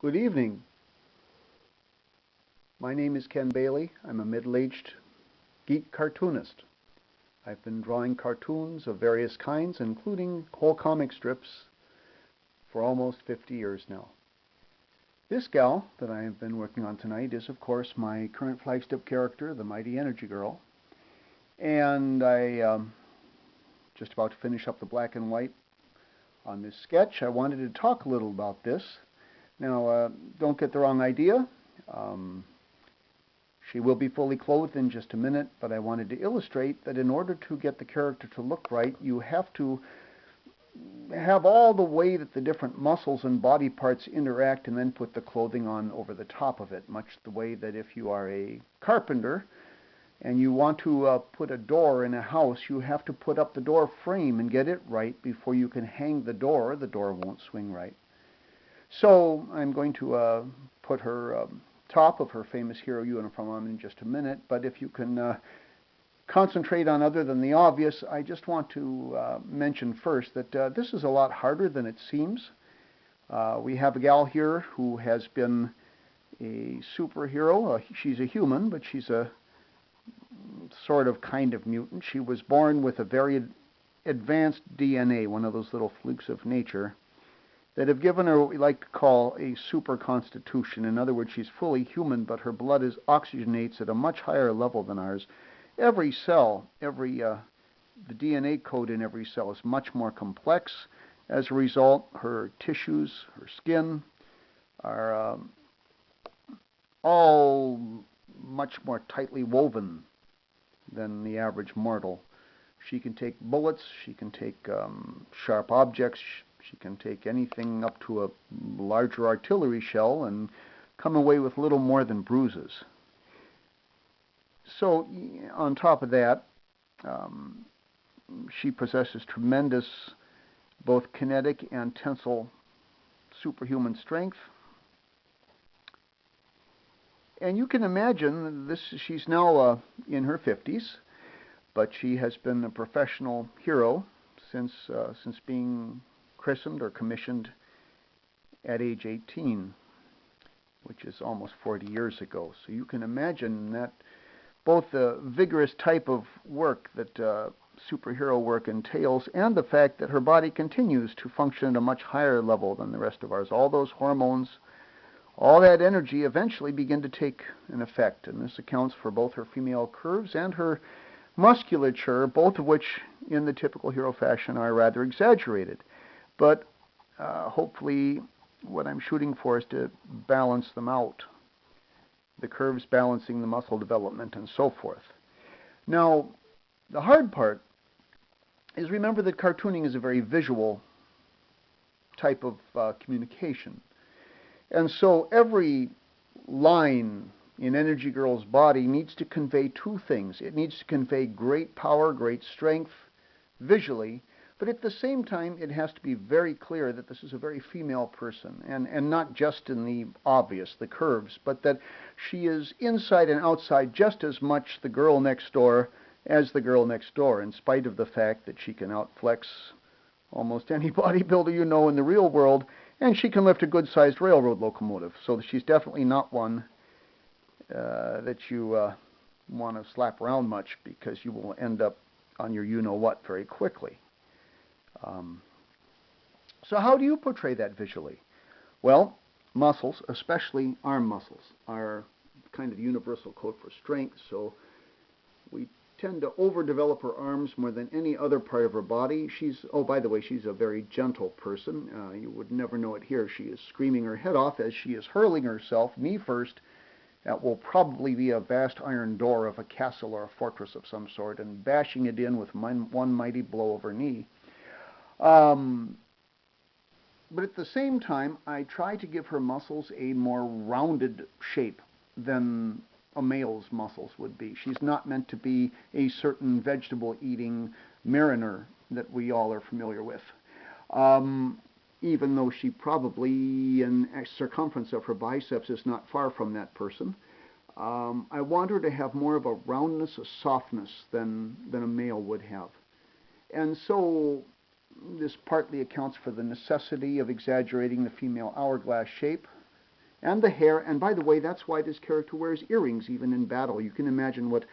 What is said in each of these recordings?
Good evening. My name is Ken Bailey. I'm a middle-aged geek cartoonist. I've been drawing cartoons of various kinds, including whole comic strips, for almost 50 years now. This gal that I have been working on tonight is, of course, my current flagship character, the mighty EnergyGirl. And I just about to finish up the black and white on this sketch. I wanted to talk a little about this. Now, don't get the wrong idea. She will be fully clothed in just a minute, but I wanted to illustrate that in order to get the character to look right, you have to have all the way that the different muscles and body parts interact and then put the clothing on over the top of it, much the way that if you are a carpenter and you want to put a door in a house, you have to put up the door frame and get it right before you can hang the door. The door won't swing right. So I'm going to put her top of her famous hero uniform on in just a minute, but if you can concentrate on other than the obvious, I just want to mention first that this is a lot harder than it seems. We have a gal here who has been a superhero. She's a human, but she's a sort of kind of mutant. She was born with a very advanced DNA, one of those little flukes of nature, that have given her what we like to call a super constitution. In other words, she's fully human, but her blood oxygenates at a much higher level than ours. Every cell, the DNA code in every cell is much more complex. As a result, her tissues, her skin, are all much more tightly woven than the average mortal. She can take bullets, she can take sharp objects, she can take anything up to a larger artillery shell and come away with little more than bruises. So on top of that, she possesses tremendous both kinetic and tensile superhuman strength. And you can imagine this. She's now in her 50s, but she has been a professional hero since being christened or commissioned at age 18, which is almost 40 years ago. So you can imagine that both the vigorous type of work that superhero work entails and the fact that her body continues to function at a much higher level than the rest of ours. All those hormones, all that energy eventually begin to take an effect, and this accounts for both her female curves and her musculature, both of which in the typical hero fashion are rather exaggerated. But hopefully what I'm shooting for is to balance them out, the curves balancing the muscle development and so forth. Now, the hard part is remember that cartooning is a very visual type of communication. And so every line in EnergyGirl's body needs to convey two things. It needs to convey great power, great strength visually, but at the same time it has to be very clear that this is a very female person, and not just in the obvious, the curves, but that she is inside and outside just as much the girl next door as the girl next door, in spite of the fact that she can outflex almost any bodybuilder you know in the real world, and she can lift a good-sized railroad locomotive. So she's definitely not one that you want to slap around much, because you will end up on your you-know-what very quickly. So how do you portray that visually? Well, muscles, especially arm muscles, are kind of universal code for strength, so we tend to overdevelop her arms more than any other part of her body. Oh, by the way, she's a very gentle person. You would never know it here. She is screaming her head off as she is hurling herself, knee first. That will probably be a vast iron door of a castle or a fortress of some sort, and bashing it in with one mighty blow of her knee. But at the same time, I try to give her muscles a more rounded shape than a male's muscles would be. She's not meant to be a certain vegetable-eating mariner that we all are familiar with. Even though she probably, in circumference of her biceps, is not far from that person. I want her to have more of a roundness, a softness than a male would have. And so this partly accounts for the necessity of exaggerating the female hourglass shape, and the hair. And by the way, that's why this character wears earrings even in battle. You can imagine what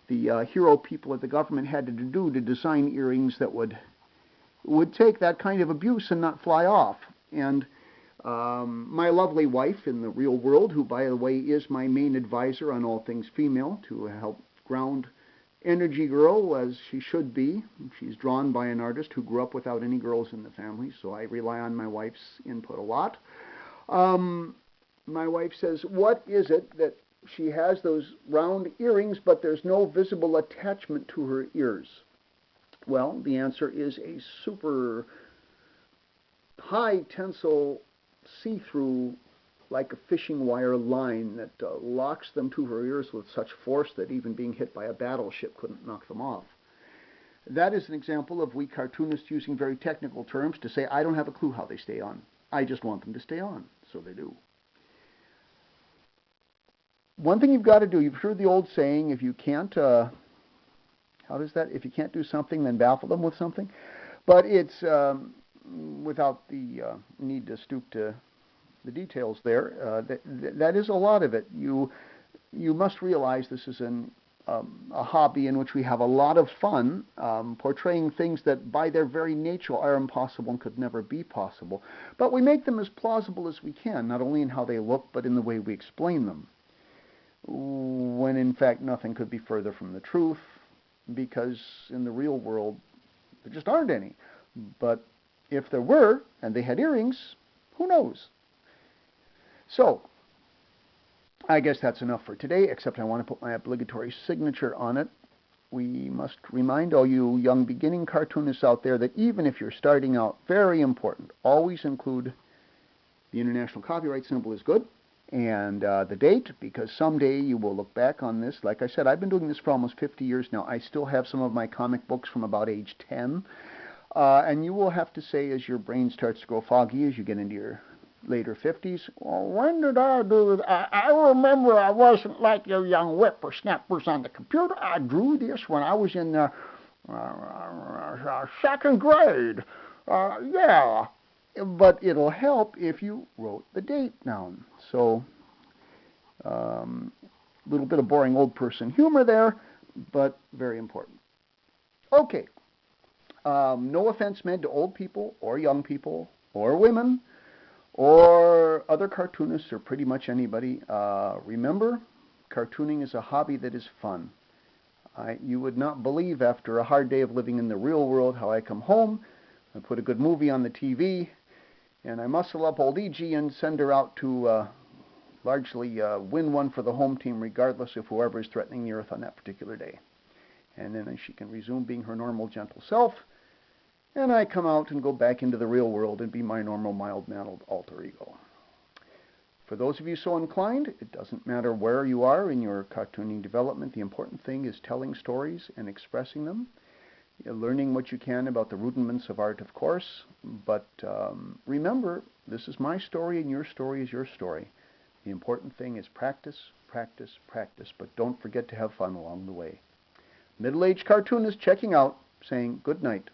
the hero people at the government had to do to design earrings that would take that kind of abuse and not fly off. And my lovely wife in the real world, who, by the way, is my main advisor on all things female to help ground EnergyGirl as she should be. She's drawn by an artist who grew up without any girls in the family, so I rely on my wife's input a lot. My wife says, what is it that she has those round earrings, but there's no visible attachment to her ears? Well, the answer is a super high tensile see-through, like a fishing wire line that locks them to her ears with such force that even being hit by a battleship couldn't knock them off. That is an example of we cartoonists using very technical terms to say, I don't have a clue how they stay on. I just want them to stay on, so they do. One thing you've got to do, you've heard the old saying, if you can't, how does that? If you can't do something, then baffle them with something. But it's without the need to stoop to the details there. That is a lot of it. You must realize this is a hobby in which we have a lot of fun portraying things that by their very nature are impossible and could never be possible. But we make them as plausible as we can, not only in how they look, but in the way we explain them. When in fact nothing could be further from the truth, because in the real world there just aren't any. But if there were, and they had earrings, who knows? So, I guess that's enough for today, except I want to put my obligatory signature on it. We must remind all you young beginning cartoonists out there that even if you're starting out, very important, always include the international copyright symbol is good, and the date, because someday you will look back on this. Like I said, I've been doing this for almost 50 years now. I still have some of my comic books from about age 10. And you will have to say, as your brain starts to grow foggy, as you get into your later 50s, well, when did I do it? I remember I wasn't like your young whippersnappers on the computer. I drew this when I was in the second grade. Yeah. But it'll help if you wrote the date down. So, a little bit of boring old person humor there, but very important. Okay. No offense meant to old people or young people or women or other cartoonists or pretty much anybody. Remember, cartooning is a hobby that is fun. You would not believe after a hard day of living in the real world how I come home and put a good movie on the TV and I muscle up old EG and send her out to largely win one for the home team regardless of whoever is threatening the earth on that particular day. And then she can resume being her normal, gentle self. And I come out and go back into the real world and be my normal, mild-mannered alter ego. For those of you so inclined, it doesn't matter where you are in your cartooning development. The important thing is telling stories and expressing them. Learning what you can about the rudiments of art, of course. But remember, this is my story and your story is your story. The important thing is practice, practice, practice. But don't forget to have fun along the way. Middle-aged cartoonist checking out, saying good night.